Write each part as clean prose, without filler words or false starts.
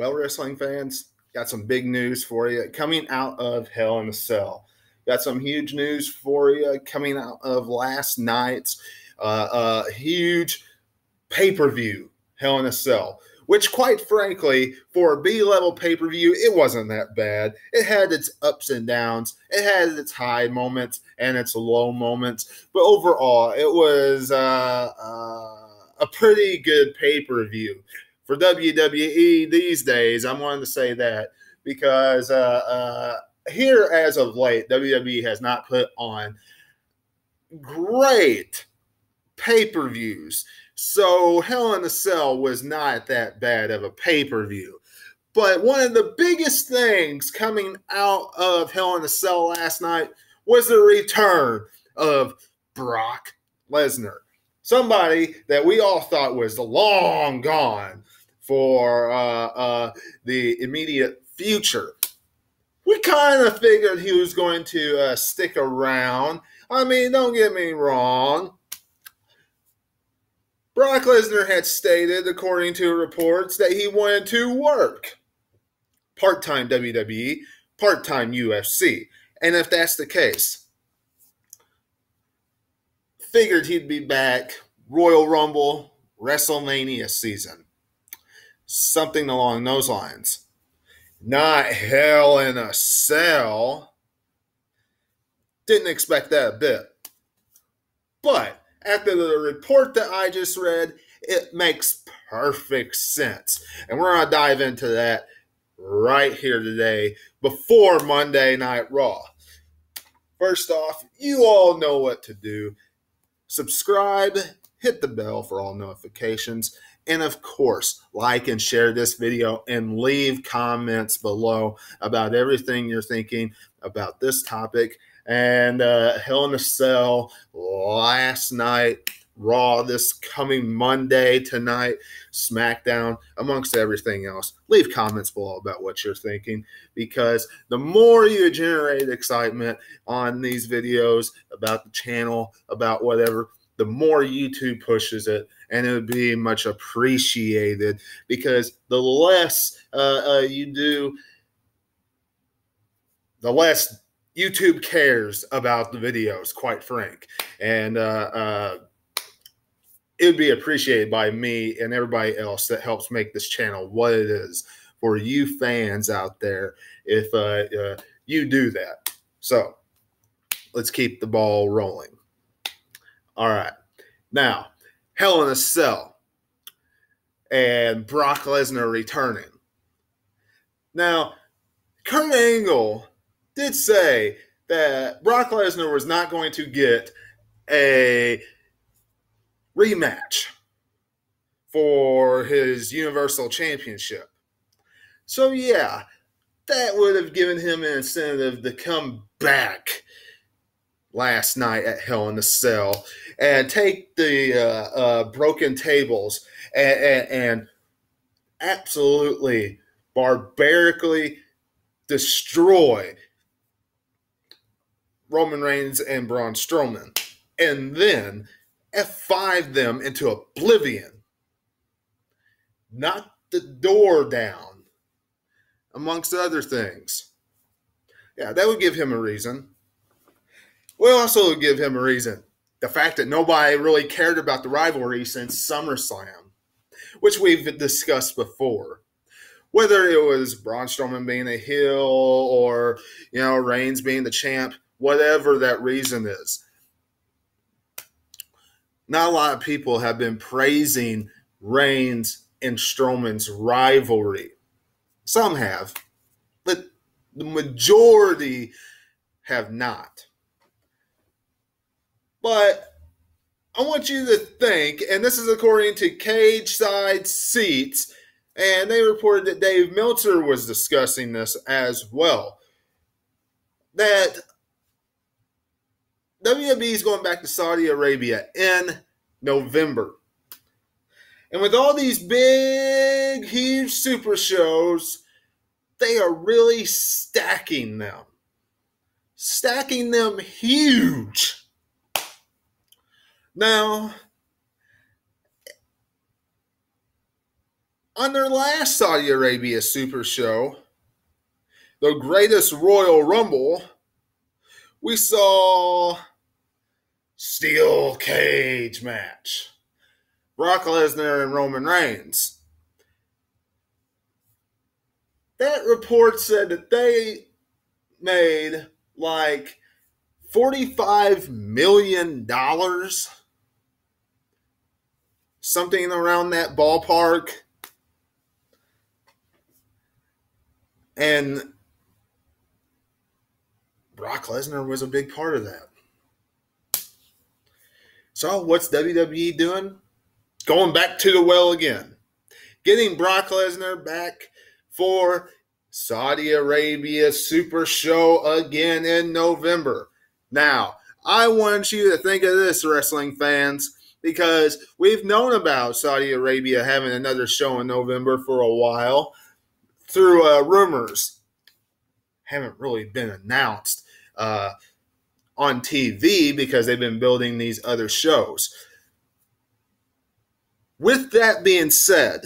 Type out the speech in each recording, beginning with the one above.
Well, wrestling fans, got some big news for you coming out of Hell in a Cell. Got some huge news for you coming out of last night's huge pay-per-view, Hell in a Cell, which, quite frankly, for a B-level pay-per-view, it wasn't that bad. It had its ups and downs. It had its high moments and its low moments. But overall, it was a pretty good pay-per-view. For WWE these days, I'm wanting to say that because here as of late, WWE has not put on great pay-per-views. So Hell in a Cell was not that bad of a pay-per-view. But one of the biggest things coming out of Hell in a Cell last night was the return of Brock Lesnar. Somebody that we all thought was long gone for the immediate future. We kind of figured he was going to stick around. I mean, don't get me wrong. Brock Lesnar had stated, according to reports, that he wanted to work part-time WWE, part-time UFC. And if that's the case, figured he'd be back Royal Rumble, WrestleMania season. Something along those lines. Not Hell in a Cell. Didn't expect that a bit. But after the report that I just read, it makes perfect sense. And we're going to dive into that right here today before Monday Night Raw. First off, you all know what to do. Subscribe, hit the bell for all notifications, and of course, like and share this video and leave comments below about everything you're thinking about this topic. And Hell in a Cell last night, Raw this coming Monday tonight, SmackDown, amongst everything else. Leave comments below about what you're thinking, because the more you generate excitement on these videos about the channel, about whatever, the more YouTube pushes it, and it would be much appreciated, because the less you do, the less YouTube cares about the videos, quite frank. And it would be appreciated by me and everybody else that helps make this channel what it is for you fans out there if you do that. So let's keep the ball rolling. All right. Now, Hell in a Cell and Brock Lesnar returning. Now, Kurt Angle did say that Brock Lesnar was not going to get a rematch for his Universal Championship. So, yeah, that would have given him an incentive to come back last night at Hell in a Cell and take the broken tables and absolutely barbarically destroy Roman Reigns and Braun Strowman, and then F5 them into oblivion, knock the door down, amongst other things. Yeah, that would give him a reason. We'll also give him a reason. The fact that nobody really cared about the rivalry since SummerSlam, which we've discussed before. Whether it was Braun Strowman being a heel or, Reigns being the champ, whatever that reason is. Not a lot of people have been praising Reigns and Strowman's rivalry. Some have, but the majority have not. But I want you to think, and this is according to Cage Side Seats, and they reported that Dave Meltzer was discussing this as well, that WWE is going back to Saudi Arabia in November. And with all these big, huge super shows, they are really stacking them. Stacking them huge. Now, On their last Saudi Arabia Super Show, the greatest Royal Rumble, we saw steel cage match. Brock Lesnar and Roman Reigns. That report said that they made like $45 million, something around that ballpark. And Brock Lesnar was a big part of that. So what's WWE doing? Going back to the well again. Getting Brock Lesnar back for Saudi Arabia Super Show again in November. Now, I want you to think of this, wrestling fans, because we've known about Saudi Arabia having another show in November for a while through rumors. Haven't really been announced on TV because they've been building these other shows. With that being said,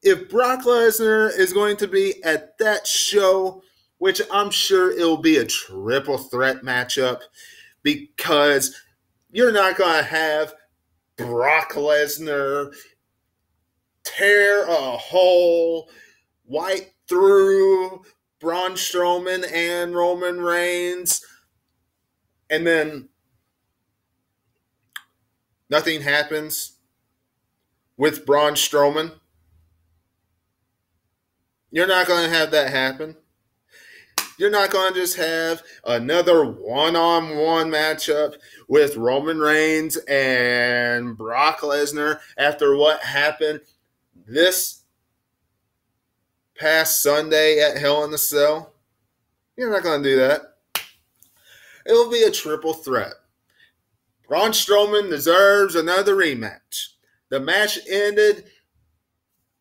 if Brock Lesnar is going to be at that show, which I'm sure it'll be a triple threat matchup, because you're not going to have Brock Lesnar tear a hole right through Braun Strowman and Roman Reigns, and then nothing happens with Braun Strowman. You're not going to have that happen. You're not going to just have another one-on-one matchup with Roman Reigns and Brock Lesnar after what happened this past Sunday at Hell in a Cell. You're not going to do that. It'll be a triple threat. Braun Strowman deserves another rematch. The match ended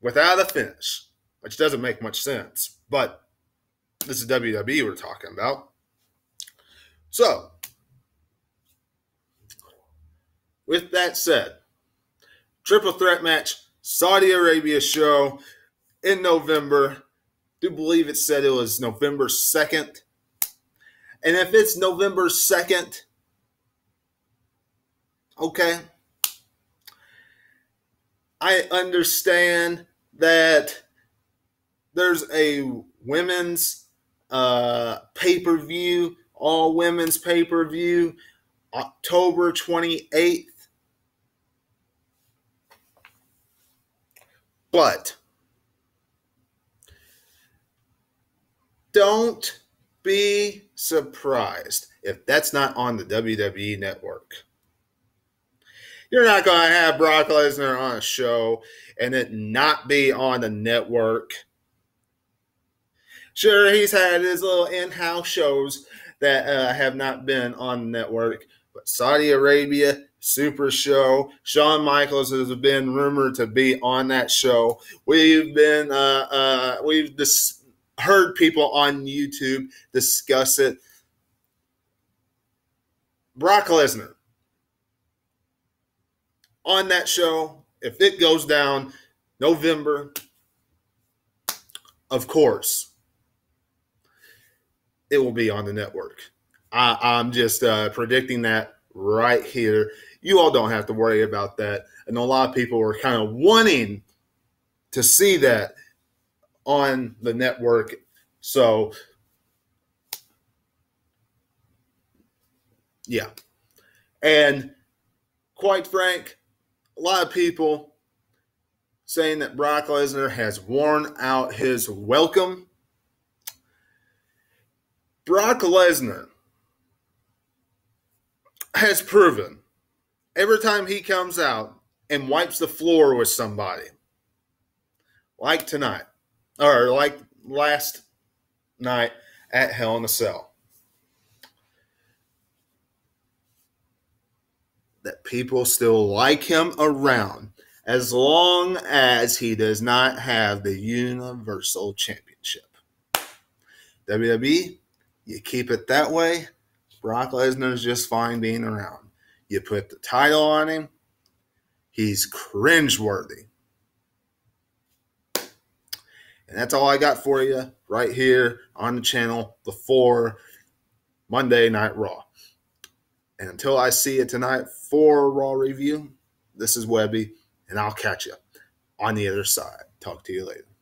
without a finish, which doesn't make much sense, but this is WWE we're talking about. So, with that said, triple threat match, Saudi Arabia show in November. I do believe it said it was November 2nd. And if it's November 2nd, okay, I understand that there's a women's pay-per-view, all women's pay-per-view, October 28th. But don't be surprised if that's not on the WWE network. You're not going to have Brock Lesnar on a show and it not be on the network. Sure, he's had his little in-house shows that have not been on the network, but Saudi Arabia Super Show, Shawn Michaels has been rumored to be on that show. We've heard people on YouTube discuss it. Brock Lesnar on that show, if it goes down November, of course, it will be on the network. I'm just predicting that right here. You all don't have to worry about that. And a lot of people were kind of wanting to see that on the network. So, yeah. And quite frank, a lot of people saying that Brock Lesnar has worn out his welcome. Brock Lesnar has proven every time he comes out and wipes the floor with somebody, like tonight, or like last night at Hell in a Cell, that people still like him around as long as he does not have the Universal Championship. WWE, you keep it that way. Brock Lesnar is just fine being around. You put the title on him, he's cringeworthy. And that's all I got for you right here on the channel before Monday Night Raw. And until I see you tonight for Raw review, this is Webby, and I'll catch you on the other side. Talk to you later.